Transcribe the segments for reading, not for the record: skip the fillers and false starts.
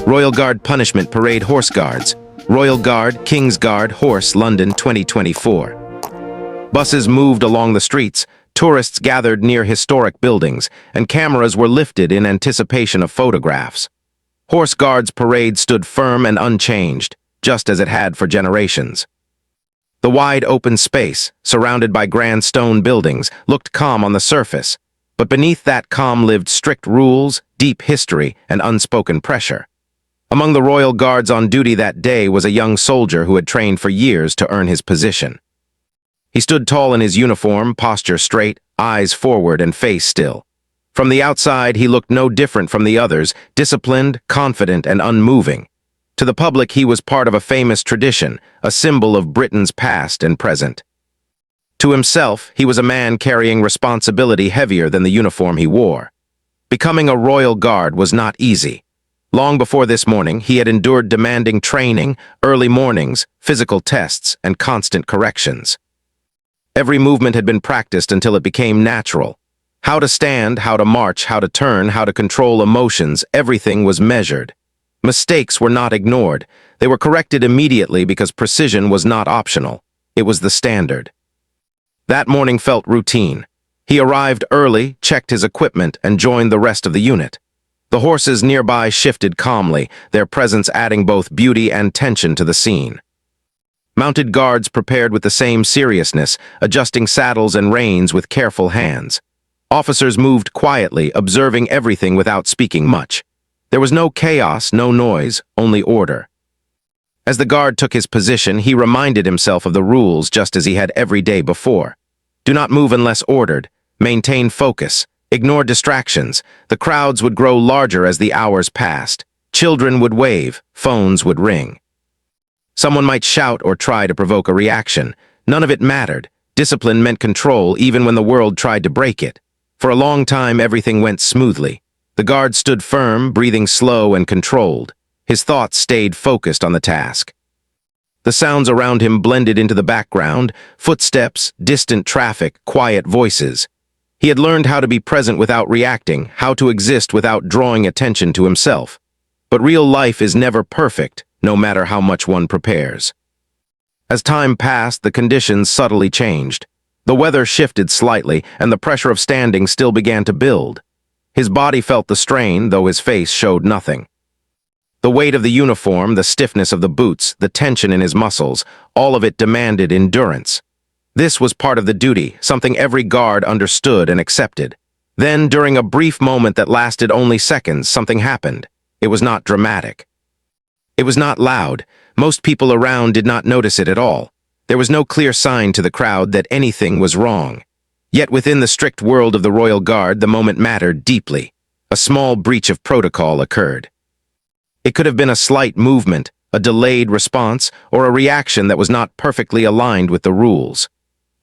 Royal Guard Punishment Parade Horse Guards. Royal Guard, King's Guard, Horse, London, 2024. Buses moved along the streets, tourists gathered near historic buildings, and cameras were lifted in anticipation of photographs. Horse Guards Parade stood firm and unchanged, just as it had for generations. The wide open space, surrounded by grand stone buildings, looked calm on the surface, but beneath that calm lived strict rules, deep history, and unspoken pressure. Among the royal guards on duty that day was a young soldier who had trained for years to earn his position. He stood tall in his uniform, posture straight, eyes forward and face still. From the outside, he looked no different from the others, disciplined, confident, and unmoving. To the public, he was part of a famous tradition, a symbol of Britain's past and present. To himself, he was a man carrying responsibility heavier than the uniform he wore. Becoming a royal guard was not easy. Long before this morning, he had endured demanding training, early mornings, physical tests, and constant corrections. Every movement had been practiced until it became natural. How to stand, how to march, how to turn, how to control emotions, everything was measured. Mistakes were not ignored. They were corrected immediately because precision was not optional. It was the standard. That morning felt routine. He arrived early, checked his equipment, and joined the rest of the unit. The horses nearby shifted calmly, their presence adding both beauty and tension to the scene. Mounted guards prepared with the same seriousness, adjusting saddles and reins with careful hands. Officers moved quietly, observing everything without speaking much. There was no chaos, no noise, only order. As the guard took his position, he reminded himself of the rules just as he had every day before. Do not move unless ordered. Maintain focus. Ignore distractions. The crowds would grow larger as the hours passed. Children would wave. Phones would ring. Someone might shout or try to provoke a reaction. None of it mattered. Discipline meant control even when the world tried to break it. For a long time, everything went smoothly. The guard stood firm, breathing slow and controlled. His thoughts stayed focused on the task. The sounds around him blended into the background, footsteps, distant traffic, quiet voices. He had learned how to be present without reacting, how to exist without drawing attention to himself. But real life is never perfect, no matter how much one prepares. As time passed, the conditions subtly changed. The weather shifted slightly, and the pressure of standing still began to build. His body felt the strain, though his face showed nothing. The weight of the uniform, the stiffness of the boots, the tension in his muscles, all of it demanded endurance. This was part of the duty, something every guard understood and accepted. Then, during a brief moment that lasted only seconds, something happened. It was not dramatic. It was not loud. Most people around did not notice it at all. There was no clear sign to the crowd that anything was wrong. Yet within the strict world of the Royal Guard, the moment mattered deeply. A small breach of protocol occurred. It could have been a slight movement, a delayed response, or a reaction that was not perfectly aligned with the rules.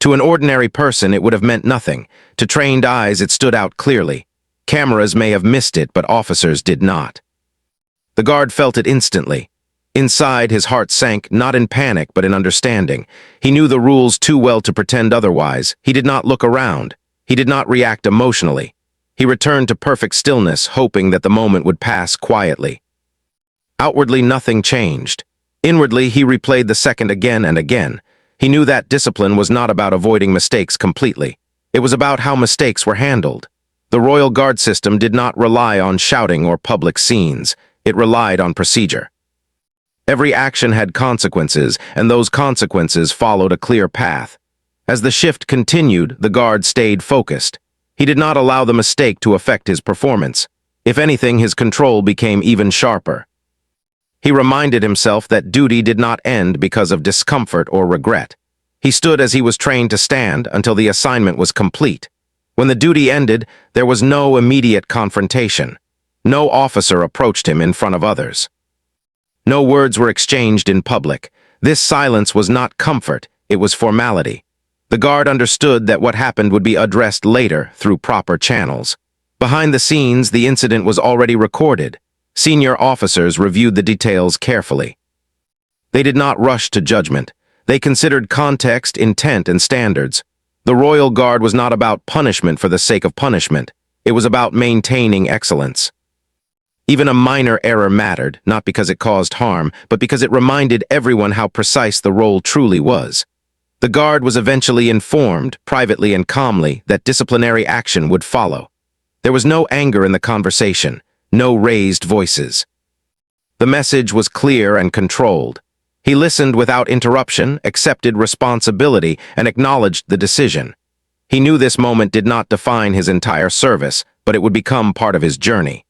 To an ordinary person, it would have meant nothing. To trained eyes, it stood out clearly. Cameras may have missed it, but officers did not. The guard felt it instantly. Inside, his heart sank, not in panic, but in understanding. He knew the rules too well to pretend otherwise. He did not look around. He did not react emotionally. He returned to perfect stillness, hoping that the moment would pass quietly. Outwardly, nothing changed. Inwardly, he replayed the second again and again. He knew that discipline was not about avoiding mistakes completely. It was about how mistakes were handled. The Royal Guard system did not rely on shouting or public scenes. It relied on procedure. Every action had consequences, and those consequences followed a clear path. As the shift continued, the guard stayed focused. He did not allow the mistake to affect his performance. If anything, his control became even sharper. He reminded himself that duty did not end because of discomfort or regret. He stood as he was trained to stand until the assignment was complete. When the duty ended, there was no immediate confrontation. No officer approached him in front of others. No words were exchanged in public. This silence was not comfort, it was formality. The guard understood that what happened would be addressed later through proper channels. Behind the scenes, the incident was already recorded. Senior officers reviewed the details carefully. They did not rush to judgment. They considered context, intent, and standards. The Royal Guard was not about punishment for the sake of punishment. It was about maintaining excellence. Even a minor error mattered, not because it caused harm, but because it reminded everyone how precise the role truly was. The guard was eventually informed, privately and calmly, that disciplinary action would follow. There was no anger in the conversation, no raised voices. The message was clear and controlled. He listened without interruption, accepted responsibility, and acknowledged the decision. He knew this moment did not define his entire service, but it would become part of his journey.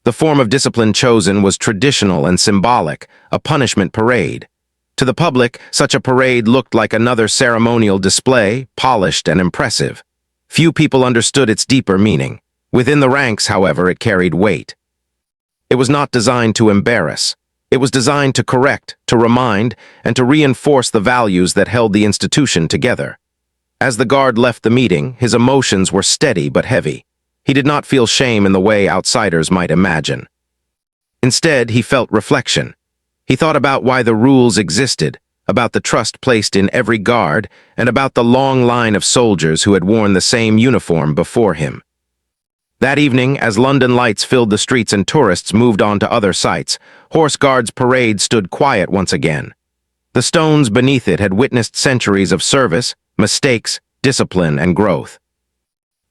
The form of discipline chosen was traditional and symbolic, a punishment parade. To the public, such a parade looked like another ceremonial display, polished and impressive. Few people understood its deeper meaning. Within the ranks, however, it carried weight. It was not designed to embarrass. It was designed to correct, to remind, and to reinforce the values that held the institution together. As the guard left the meeting, his emotions were steady but heavy. He did not feel shame in the way outsiders might imagine. Instead, he felt reflection. He thought about why the rules existed, about the trust placed in every guard, and about the long line of soldiers who had worn the same uniform before him. That evening, as London lights filled the streets and tourists moved on to other sights, Horse Guard's parade stood quiet once again. The stones beneath it had witnessed centuries of service, mistakes, discipline, and growth.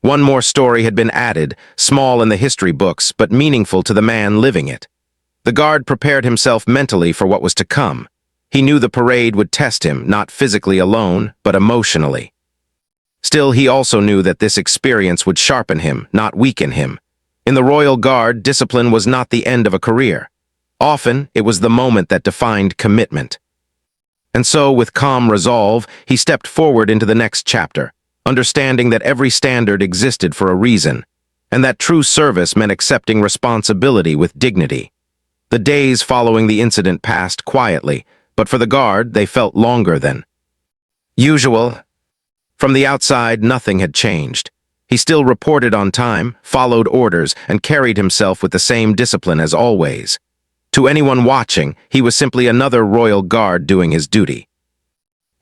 One more story had been added, small in the history books, but meaningful to the man living it. The guard prepared himself mentally for what was to come. He knew the parade would test him, not physically alone, but emotionally. Still, he also knew that this experience would sharpen him, not weaken him. In the Royal Guard, discipline was not the end of a career. Often, it was the moment that defined commitment. And so, with calm resolve, he stepped forward into the next chapter, understanding that every standard existed for a reason, and that true service meant accepting responsibility with dignity. The days following the incident passed quietly, but for the guard, they felt longer than usual. From the outside, nothing had changed. He still reported on time, followed orders, and carried himself with the same discipline as always. To anyone watching, he was simply another royal guard doing his duty.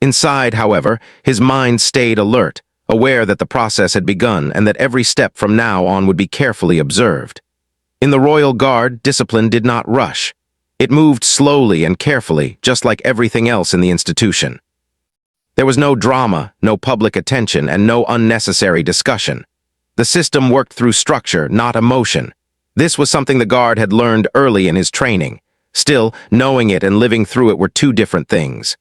Inside, however, his mind stayed alert, aware that the process had begun and that every step from now on would be carefully observed. In the Royal Guard, discipline did not rush. It moved slowly and carefully, just like everything else in the institution. There was no drama, no public attention, and no unnecessary discussion. The system worked through structure, not emotion. This was something the guard had learned early in his training. Still, knowing it and living through it were two different things.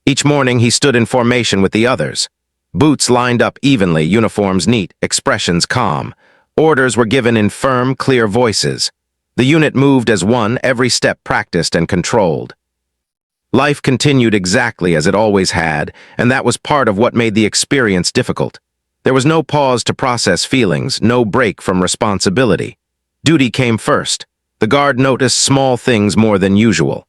Each morning, he stood in formation with the others. Boots lined up evenly, uniforms neat, expressions calm. Orders were given in firm, clear voices. The unit moved as one, every step practiced and controlled. Life continued exactly as it always had, and that was part of what made the experience difficult. There was no pause to process feelings, no break from responsibility. Duty came first. The guard noticed small things more than usual.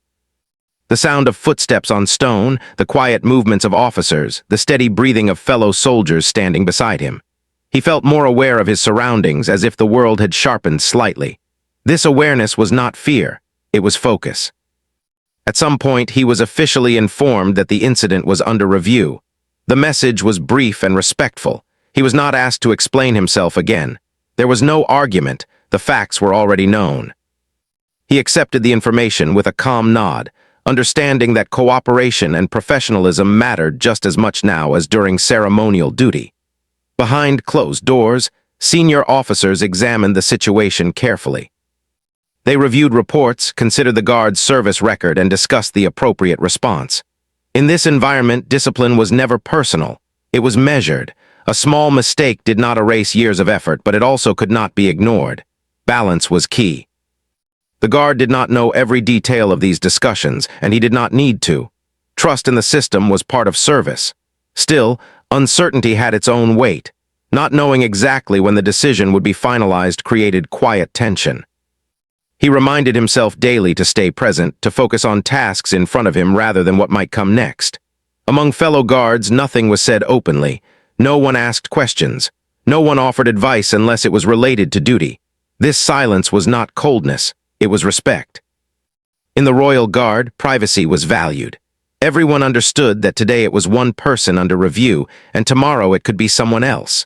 The sound of footsteps on stone, the quiet movements of officers, the steady breathing of fellow soldiers standing beside him. He felt more aware of his surroundings, as if the world had sharpened slightly. This awareness was not fear, it was focus. At some point, he was officially informed that the incident was under review. The message was brief and respectful. He was not asked to explain himself again. There was no argument, the facts were already known. He accepted the information with a calm nod, understanding that cooperation and professionalism mattered just as much now as during ceremonial duty. Behind closed doors, senior officers examined the situation carefully. They reviewed reports, considered the guard's service record, and discussed the appropriate response. In this environment, discipline was never personal. It was measured. A small mistake did not erase years of effort, but it also could not be ignored. Balance was key. The guard did not know every detail of these discussions, and he did not need to. Trust in the system was part of service. Still, uncertainty had its own weight. Not knowing exactly when the decision would be finalized created quiet tension. He reminded himself daily to stay present, to focus on tasks in front of him rather than what might come next. Among fellow guards, nothing was said openly. No one asked questions. No one offered advice unless it was related to duty. This silence was not coldness, it was respect. In the Royal Guard, privacy was valued. Everyone understood that today it was one person under review, and tomorrow it could be someone else.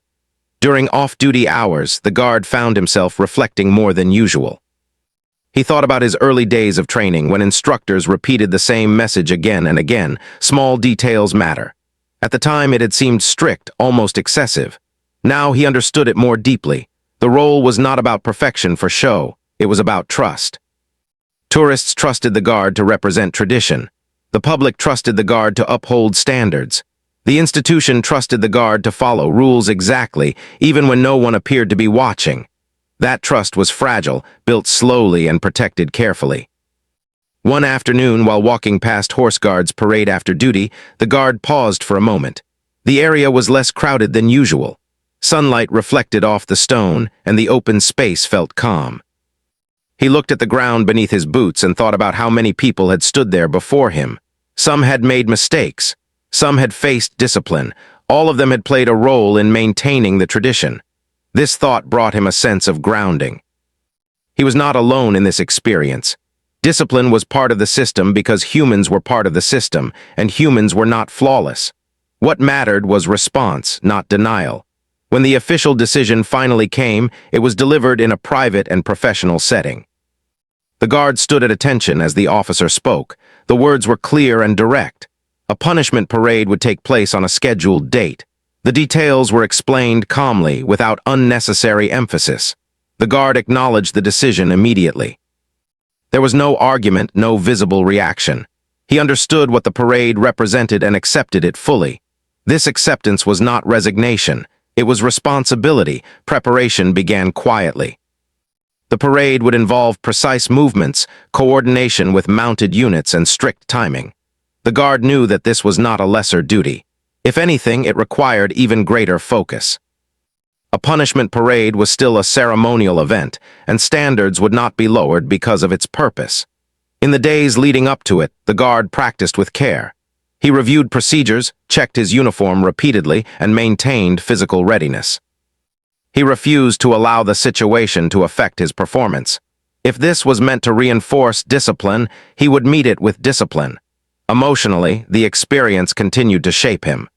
During off-duty hours, the guard found himself reflecting more than usual. He thought about his early days of training when instructors repeated the same message again and again. Small details matter. At the time, it had seemed strict, almost excessive. Now he understood it more deeply. The role was not about perfection for show. It was about trust. Tourists trusted the guard to represent tradition. The public trusted the guard to uphold standards. The institution trusted the guard to follow rules exactly, even when no one appeared to be watching. That trust was fragile, built slowly and protected carefully. One afternoon, while walking past horse guards parade after duty, the guard paused for a moment. The area was less crowded than usual. Sunlight reflected off the stone, and the open space felt calm. He looked at the ground beneath his boots and thought about how many people had stood there before him. Some had made mistakes. Some had faced discipline. All of them had played a role in maintaining the tradition. This thought brought him a sense of grounding. He was not alone in this experience. Discipline was part of the system because humans were part of the system, and humans were not flawless. What mattered was response, not denial. When the official decision finally came, it was delivered in a private and professional setting. The guard stood at attention as the officer spoke. The words were clear and direct. A punishment parade would take place on a scheduled date. The details were explained calmly, without unnecessary emphasis. The guard acknowledged the decision immediately. There was no argument, no visible reaction. He understood what the parade represented and accepted it fully. This acceptance was not resignation. It was responsibility. Preparation began quietly. The parade would involve precise movements, coordination with mounted units, and strict timing. The guard knew that this was not a lesser duty. If anything, it required even greater focus. A punishment parade was still a ceremonial event, and standards would not be lowered because of its purpose. In the days leading up to it, the guard practiced with care. He reviewed procedures, checked his uniform repeatedly, and maintained physical readiness. He refused to allow the situation to affect his performance. If this was meant to reinforce discipline, he would meet it with discipline. Emotionally, the experience continued to shape him.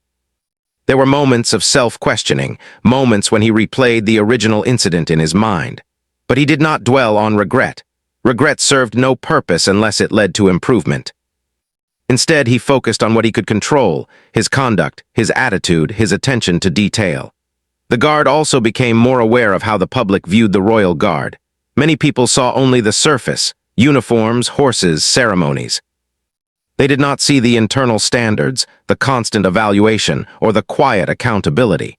There were moments of self-questioning, moments when he replayed the original incident in his mind. But he did not dwell on regret. Regret served no purpose unless it led to improvement. Instead, he focused on what he could control: his conduct, his attitude, his attention to detail. The guard also became more aware of how the public viewed the royal guard. Many people saw only the surface: uniforms, horses, ceremonies. They did not see the internal standards, the constant evaluation, or the quiet accountability.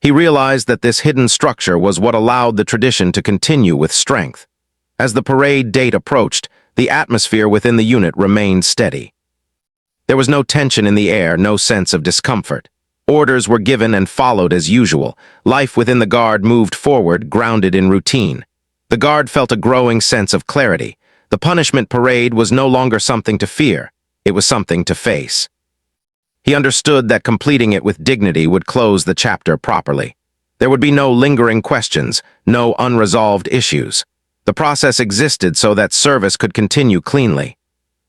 He realized that this hidden structure was what allowed the tradition to continue with strength. As the parade date approached, the atmosphere within the unit remained steady. There was no tension in the air, no sense of discomfort. Orders were given and followed as usual. Life within the guard moved forward, grounded in routine. The guard felt a growing sense of clarity. The punishment parade was no longer something to fear. It was something to face. He understood that completing it with dignity would close the chapter properly. There would be no lingering questions, no unresolved issues. The process existed so that service could continue cleanly.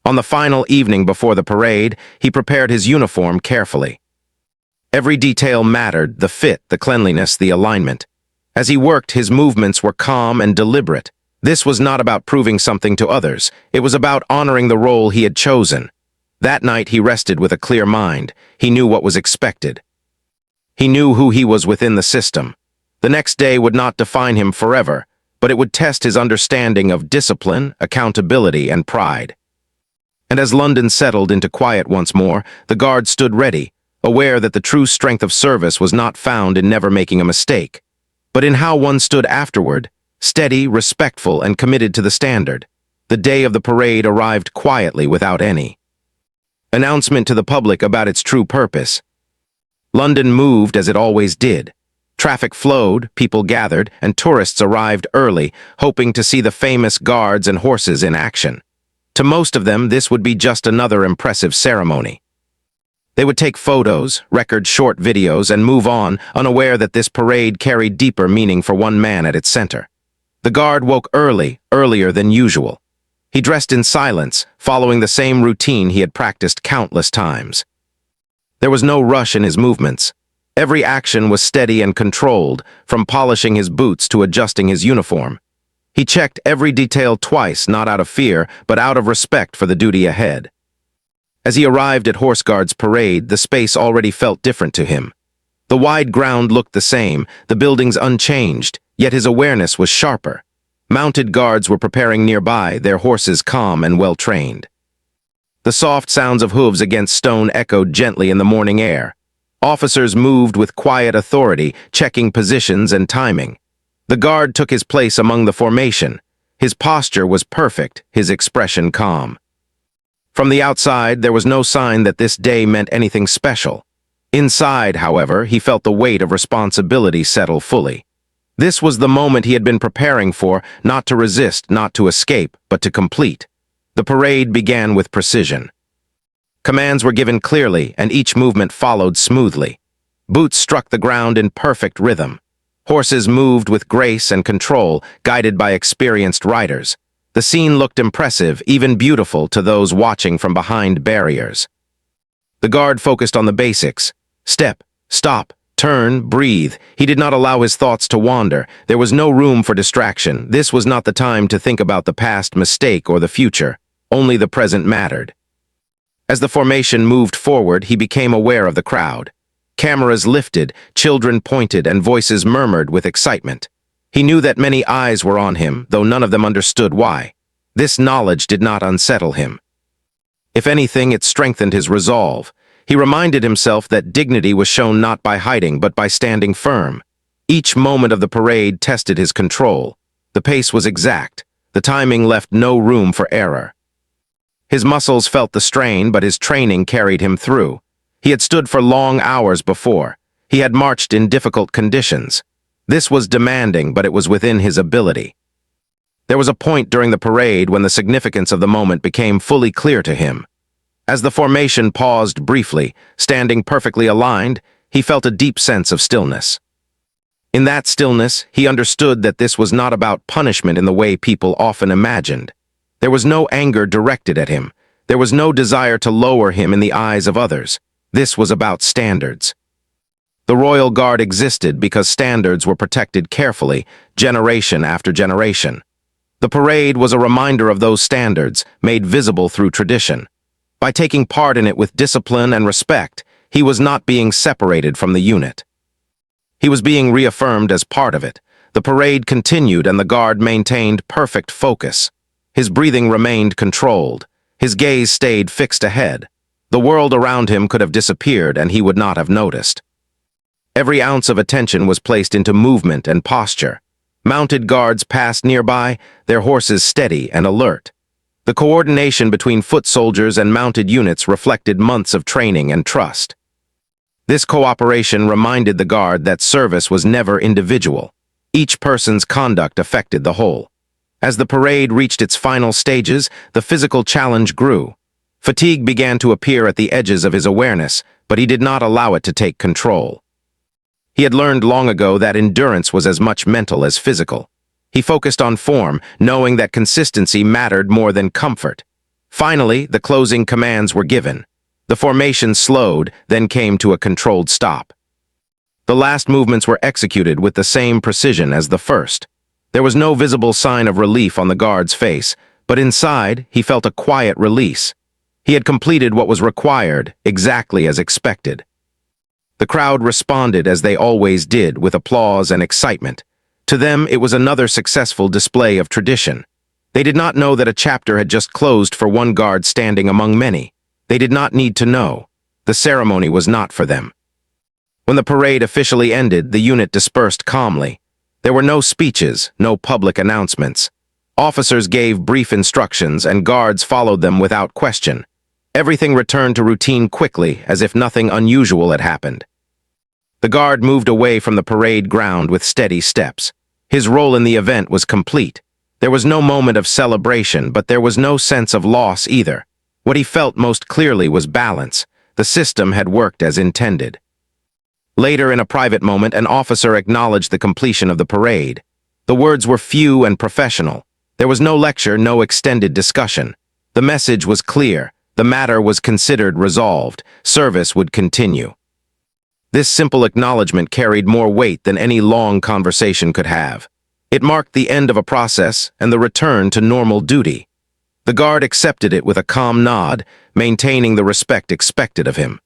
On the final evening before the parade, he prepared his uniform carefully. Every detail mattered: the fit, the cleanliness, the alignment. As he worked, his movements were calm and deliberate. This was not about proving something to others. It was about honoring the role he had chosen. That night he rested with a clear mind. He knew what was expected. He knew who he was within the system. The next day would not define him forever, but it would test his understanding of discipline, accountability, and pride. And as London settled into quiet once more, the guard stood ready, aware that the true strength of service was not found in never making a mistake, but in how one stood afterward, steady, respectful, and committed to the standard. The day of the parade arrived quietly, without any announcement to the public about its true purpose. London moved as it always did. Traffic flowed, people gathered, and tourists arrived early, hoping to see the famous guards and horses in action. To most of them, this would be just another impressive ceremony. They would take photos, record short videos, and move on, unaware that this parade carried deeper meaning for one man at its center. The guard woke early, earlier than usual. He dressed in silence, following the same routine he had practiced countless times. There was no rush in his movements. Every action was steady and controlled, from polishing his boots to adjusting his uniform. He checked every detail twice, not out of fear, but out of respect for the duty ahead. As he arrived at Horse Guard's parade, the space already felt different to him. The wide ground looked the same, the buildings unchanged, yet his awareness was sharper. Mounted guards were preparing nearby, their horses calm and well-trained. The soft sounds of hooves against stone echoed gently in the morning air. Officers moved with quiet authority, checking positions and timing. The guard took his place among the formation. His posture was perfect, his expression calm. From the outside, there was no sign that this day meant anything special. Inside, however, he felt the weight of responsibility settle fully. This was the moment he had been preparing for, not to resist, not to escape, but to complete. The parade began with precision. Commands were given clearly, and each movement followed smoothly. Boots struck the ground in perfect rhythm. Horses moved with grace and control, guided by experienced riders. The scene looked impressive, even beautiful to those watching from behind barriers. The guard focused on the basics. Step, stop, turn, breathe. He did not allow his thoughts to wander. There was no room for distraction. This was not the time to think about the past mistake or the future. Only the present mattered. As the formation moved forward, he became aware of the crowd. Cameras lifted, children pointed, and voices murmured with excitement. He knew that many eyes were on him, though none of them understood why. This knowledge did not unsettle him. If anything, it strengthened his resolve. He reminded himself that dignity was shown not by hiding, but by standing firm. Each moment of the parade tested his control. The pace was exact. The timing left no room for error. His muscles felt the strain, but his training carried him through. He had stood for long hours before. He had marched in difficult conditions. This was demanding, but it was within his ability. There was a point during the parade when the significance of the moment became fully clear to him. As the formation paused briefly, standing perfectly aligned, he felt a deep sense of stillness. In that stillness, he understood that this was not about punishment in the way people often imagined. There was no anger directed at him. There was no desire to lower him in the eyes of others. This was about standards. The Royal Guard existed because standards were protected carefully, generation after generation. The parade was a reminder of those standards, made visible through tradition. By taking part in it with discipline and respect, he was not being separated from the unit. He was being reaffirmed as part of it. The parade continued and the guard maintained perfect focus. His breathing remained controlled. His gaze stayed fixed ahead. The world around him could have disappeared and he would not have noticed. Every ounce of attention was placed into movement and posture. Mounted guards passed nearby, their horses steady and alert. The coordination between foot soldiers and mounted units reflected months of training and trust. This cooperation reminded the guard that service was never individual. Each person's conduct affected the whole. As the parade reached its final stages, the physical challenge grew. Fatigue began to appear at the edges of his awareness, but he did not allow it to take control. He had learned long ago that endurance was as much mental as physical. He focused on form, knowing that consistency mattered more than comfort. Finally, the closing commands were given. The formation slowed, then came to a controlled stop. The last movements were executed with the same precision as the first. There was no visible sign of relief on the guard's face, but inside, he felt a quiet release. He had completed what was required, exactly as expected. The crowd responded as they always did, with applause and excitement. To them, it was another successful display of tradition. They did not know that a chapter had just closed for one guard standing among many. They did not need to know. The ceremony was not for them. When the parade officially ended, the unit dispersed calmly. There were no speeches, no public announcements. Officers gave brief instructions and guards followed them without question. Everything returned to routine quickly, as if nothing unusual had happened. The guard moved away from the parade ground with steady steps. His role in the event was complete. There was no moment of celebration, but there was no sense of loss either. What he felt most clearly was balance. The system had worked as intended. Later, in a private moment, an officer acknowledged the completion of the parade. The words were few and professional. There was no lecture, no extended discussion. The message was clear. The matter was considered resolved. Service would continue. This simple acknowledgement carried more weight than any long conversation could have. It marked the end of a process and the return to normal duty. The guard accepted it with a calm nod, maintaining the respect expected of him.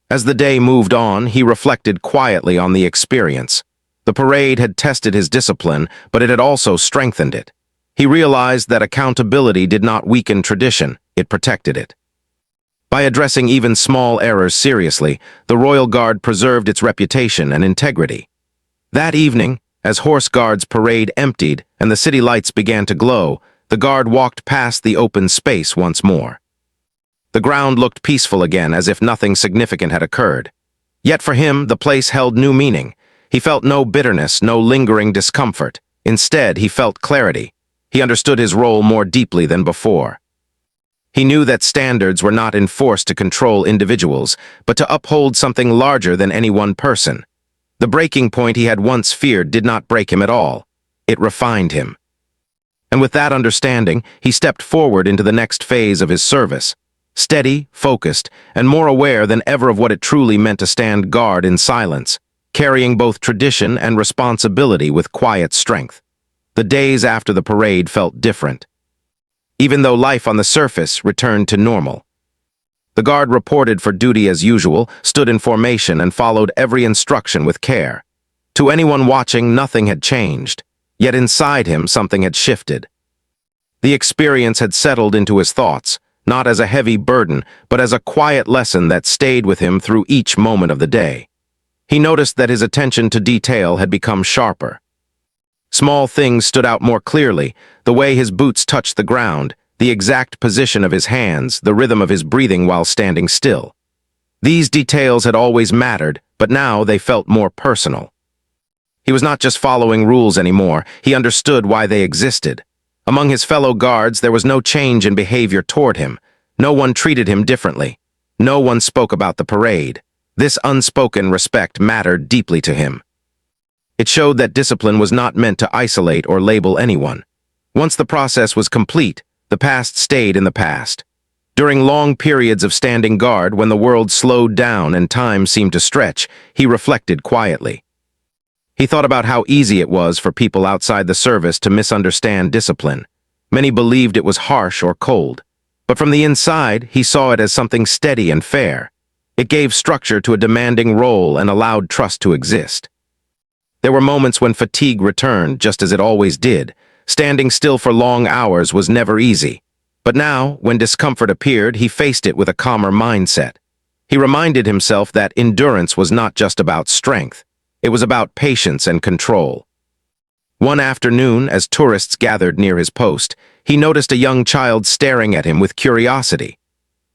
As the day moved on, he reflected quietly on the experience. The parade had tested his discipline, but it had also strengthened it. He realized that accountability did not weaken tradition, it protected it. By addressing even small errors seriously, the Royal Guard preserved its reputation and integrity. That evening, as Horse Guard's parade emptied and the city lights began to glow, the guard walked past the open space once more. The ground looked peaceful again, as if nothing significant had occurred. Yet for him, the place held new meaning. He felt no bitterness, no lingering discomfort. Instead, he felt clarity. He understood his role more deeply than before. He knew that standards were not enforced to control individuals, but to uphold something larger than any one person. The breaking point he had once feared did not break him at all. It refined him. And with that understanding, he stepped forward into the next phase of his service. Steady, focused, and more aware than ever of what it truly meant to stand guard in silence, carrying both tradition and responsibility with quiet strength. The days after the parade felt different, even though life on the surface returned to normal. The guard reported for duty as usual, stood in formation, and followed every instruction with care. To anyone watching, nothing had changed, yet inside him something had shifted. The experience had settled into his thoughts, not as a heavy burden, but as a quiet lesson that stayed with him through each moment of the day. He noticed that his attention to detail had become sharper. Small things stood out more clearly: the way his boots touched the ground, the exact position of his hands, the rhythm of his breathing while standing still. These details had always mattered, but now they felt more personal. He was not just following rules anymore, he understood why they existed. Among his fellow guards, there was no change in behavior toward him. No one treated him differently. No one spoke about the parade. This unspoken respect mattered deeply to him. It showed that discipline was not meant to isolate or label anyone. Once the process was complete, the past stayed in the past. During long periods of standing guard, when the world slowed down and time seemed to stretch, he reflected quietly. He thought about how easy it was for people outside the service to misunderstand discipline. Many believed it was harsh or cold. But from the inside, he saw it as something steady and fair. It gave structure to a demanding role and allowed trust to exist. There were moments when fatigue returned, just as it always did. Standing still for long hours was never easy. But now, when discomfort appeared, he faced it with a calmer mindset. He reminded himself that endurance was not just about strength. It was about patience and control. One afternoon, as tourists gathered near his post, he noticed a young child staring at him with curiosity.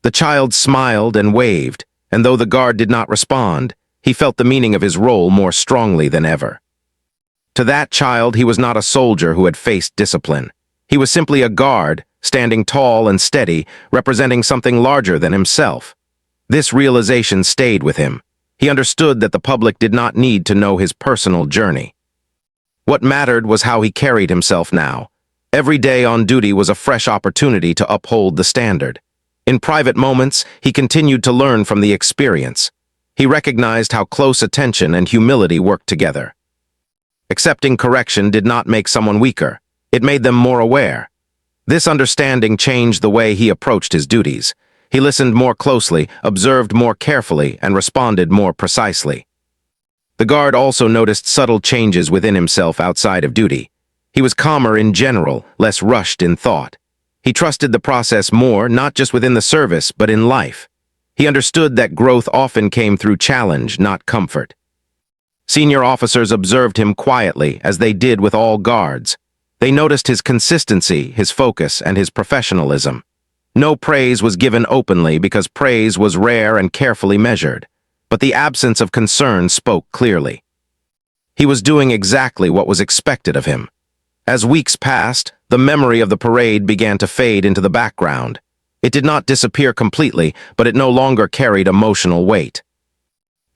The child smiled and waved, and though the guard did not respond, he felt the meaning of his role more strongly than ever. To that child, he was not a soldier who had faced discipline. He was simply a guard, standing tall and steady, representing something larger than himself. This realization stayed with him. He understood that the public did not need to know his personal journey. What mattered was how he carried himself now. Every day on duty was a fresh opportunity to uphold the standard. In private moments, he continued to learn from the experience. He recognized how close attention and humility worked together. Accepting correction did not make someone weaker. It made them more aware. This understanding changed the way he approached his duties. He listened more closely, observed more carefully, and responded more precisely. The guard also noticed subtle changes within himself outside of duty. He was calmer in general, less rushed in thought. He trusted the process more, not just within the service, but in life. He understood that growth often came through challenge, not comfort. Senior officers observed him quietly, as they did with all guards. They noticed his consistency, his focus, and his professionalism. No praise was given openly because praise was rare and carefully measured, but the absence of concern spoke clearly. He was doing exactly what was expected of him. As weeks passed, the memory of the parade began to fade into the background. It did not disappear completely, but it no longer carried emotional weight.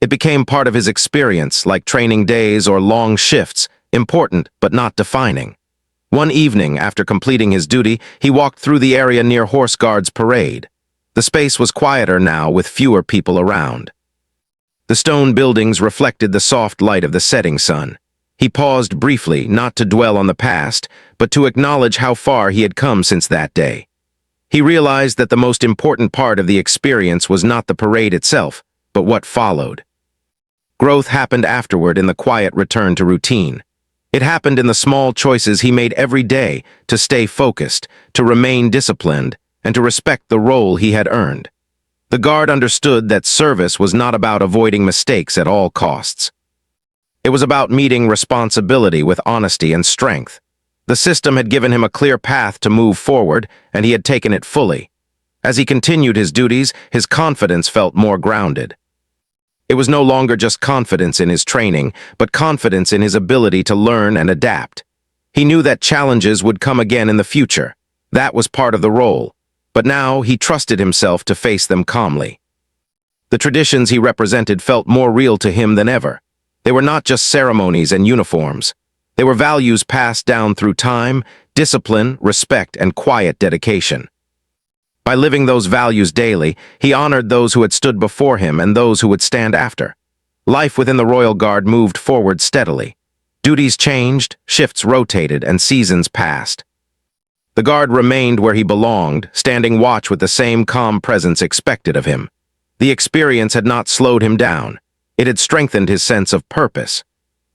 It became part of his experience, like training days or long shifts, important but not defining. One evening, after completing his duty, he walked through the area near Horse Guard's parade. The space was quieter now, with fewer people around. The stone buildings reflected the soft light of the setting sun. He paused briefly, not to dwell on the past, but to acknowledge how far he had come since that day. He realized that the most important part of the experience was not the parade itself, but what followed. Growth happened afterward in the quiet return to routine. It happened in the small choices he made every day to stay focused, to remain disciplined, and to respect the role he had earned. The guard understood that service was not about avoiding mistakes at all costs. It was about meeting responsibility with honesty and strength. The system had given him a clear path to move forward, and he had taken it fully. As he continued his duties, his confidence felt more grounded. It was no longer just confidence in his training, but confidence in his ability to learn and adapt. He knew that challenges would come again in the future. That was part of the role. But now he trusted himself to face them calmly. The traditions he represented felt more real to him than ever. They were not just ceremonies and uniforms. They were values passed down through time, discipline, respect, and quiet dedication. By living those values daily, he honored those who had stood before him and those who would stand after. Life within the Royal Guard moved forward steadily. Duties changed, shifts rotated, and seasons passed. The guard remained where he belonged, standing watch with the same calm presence expected of him. The experience had not slowed him down. It had strengthened his sense of purpose.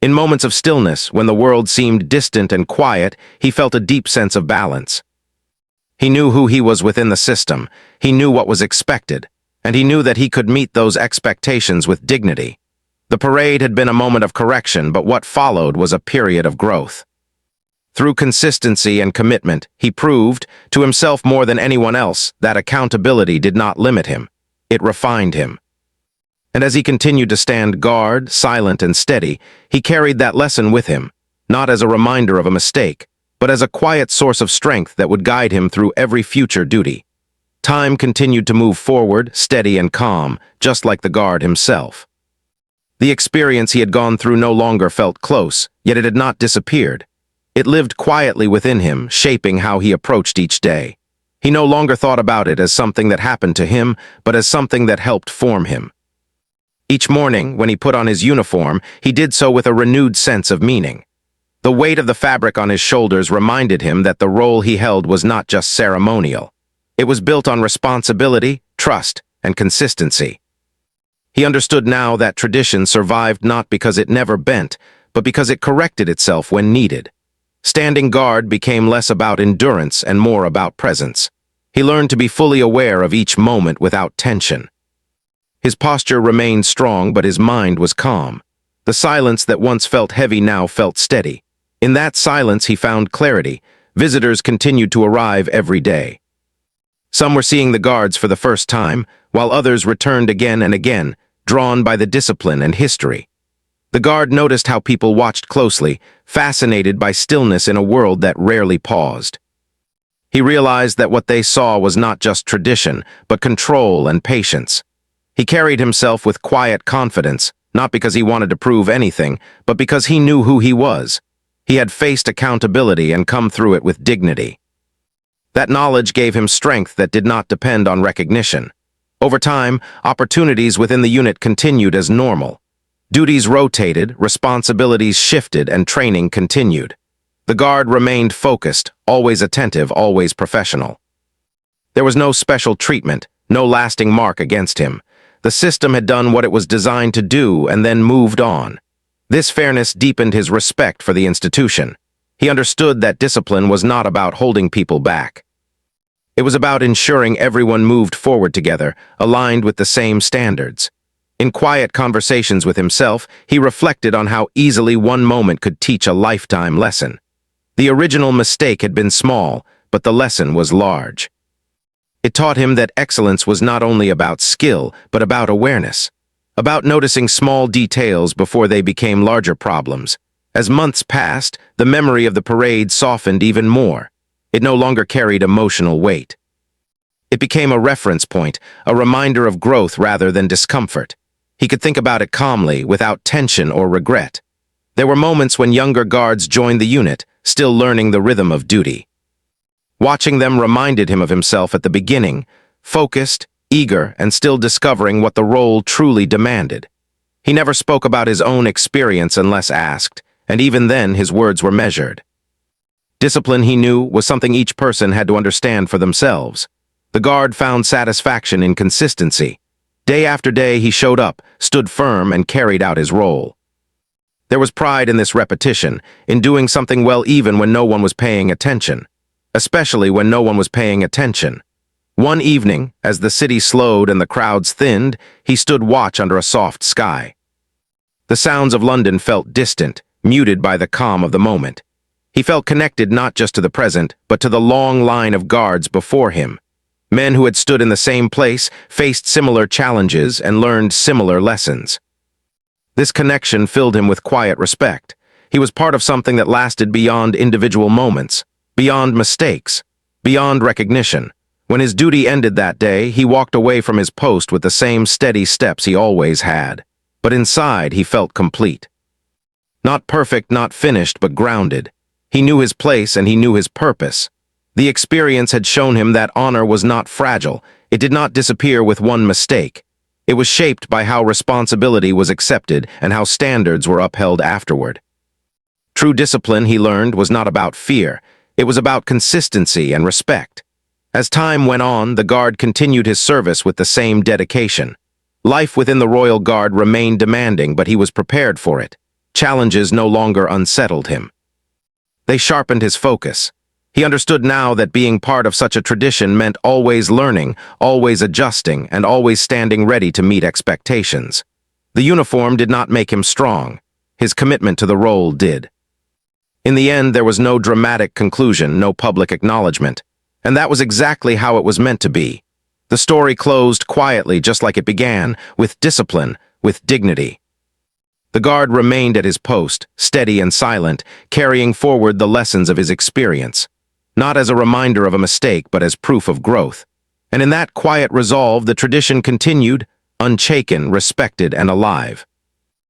In moments of stillness, when the world seemed distant and quiet, he felt a deep sense of balance. He knew who he was within the system, he knew what was expected, and he knew that he could meet those expectations with dignity. The parade had been a moment of correction, but what followed was a period of growth. Through consistency and commitment, he proved, to himself more than anyone else, that accountability did not limit him. It refined him. And as he continued to stand guard, silent and steady, he carried that lesson with him, not as a reminder of a mistake, but as a quiet source of strength that would guide him through every future duty. Time continued to move forward, steady and calm, just like the guard himself. The experience he had gone through no longer felt close, yet it had not disappeared. It lived quietly within him, shaping how he approached each day. He no longer thought about it as something that happened to him, but as something that helped form him. Each morning, when he put on his uniform, he did so with a renewed sense of meaning. The weight of the fabric on his shoulders reminded him that the role he held was not just ceremonial. It was built on responsibility, trust, and consistency. He understood now that tradition survived not because it never bent, but because it corrected itself when needed. Standing guard became less about endurance and more about presence. He learned to be fully aware of each moment without tension. His posture remained strong, but his mind was calm. The silence that once felt heavy now felt steady. In that silence he found clarity. Visitors continued to arrive every day. Some were seeing the guards for the first time, while others returned again and again, drawn by the discipline and history. The guard noticed how people watched closely, fascinated by stillness in a world that rarely paused. He realized that what they saw was not just tradition, but control and patience. He carried himself with quiet confidence, not because he wanted to prove anything, but because he knew who he was. He had faced accountability and come through it with dignity. That knowledge gave him strength that did not depend on recognition. Over time, opportunities within the unit continued as normal. Duties rotated, responsibilities shifted, and training continued. The guard remained focused, always attentive, always professional. There was no special treatment, no lasting mark against him. The system had done what it was designed to do and then moved on. This fairness deepened his respect for the institution. He understood that discipline was not about holding people back. It was about ensuring everyone moved forward together, aligned with the same standards. In quiet conversations with himself, he reflected on how easily one moment could teach a lifetime lesson. The original mistake had been small, but the lesson was large. It taught him that excellence was not only about skill, but about awareness, about noticing small details before they became larger problems. As months passed, the memory of the parade softened even more. It no longer carried emotional weight. It became a reference point, a reminder of growth rather than discomfort. He could think about it calmly, without tension or regret. There were moments when younger guards joined the unit, still learning the rhythm of duty. Watching them reminded him of himself at the beginning, focused, eager, and still discovering what the role truly demanded. He never spoke about his own experience unless asked, and even then his words were measured. Discipline, he knew, was something each person had to understand for themselves. The guard found satisfaction in consistency. Day after day he showed up, stood firm, and carried out his role. There was pride in this repetition, in doing something well even when no one was paying attention. Especially when no one was paying attention. One evening, as the city slowed and the crowds thinned, he stood watch under a soft sky. The sounds of London felt distant, muted by the calm of the moment. He felt connected not just to the present, but to the long line of guards before him. Men who had stood in the same place, faced similar challenges, and learned similar lessons. This connection filled him with quiet respect. He was part of something that lasted beyond individual moments, beyond mistakes, beyond recognition. When his duty ended that day, he walked away from his post with the same steady steps he always had. But inside, he felt complete. Not perfect, not finished, but grounded. He knew his place and he knew his purpose. The experience had shown him that honor was not fragile. It did not disappear with one mistake. It was shaped by how responsibility was accepted and how standards were upheld afterward. True discipline, he learned, was not about fear. It was about consistency and respect. As time went on, the guard continued his service with the same dedication. Life within the Royal Guard remained demanding, but he was prepared for it. Challenges no longer unsettled him. They sharpened his focus. He understood now that being part of such a tradition meant always learning, always adjusting, and always standing ready to meet expectations. The uniform did not make him strong. His commitment to the role did. In the end, there was no dramatic conclusion, no public acknowledgement. And that was exactly how it was meant to be. The story closed quietly, just like it began, with discipline, with dignity. The guard remained at his post, steady and silent, carrying forward the lessons of his experience. Not as a reminder of a mistake, but as proof of growth. And in that quiet resolve, the tradition continued, unshaken, respected, and alive.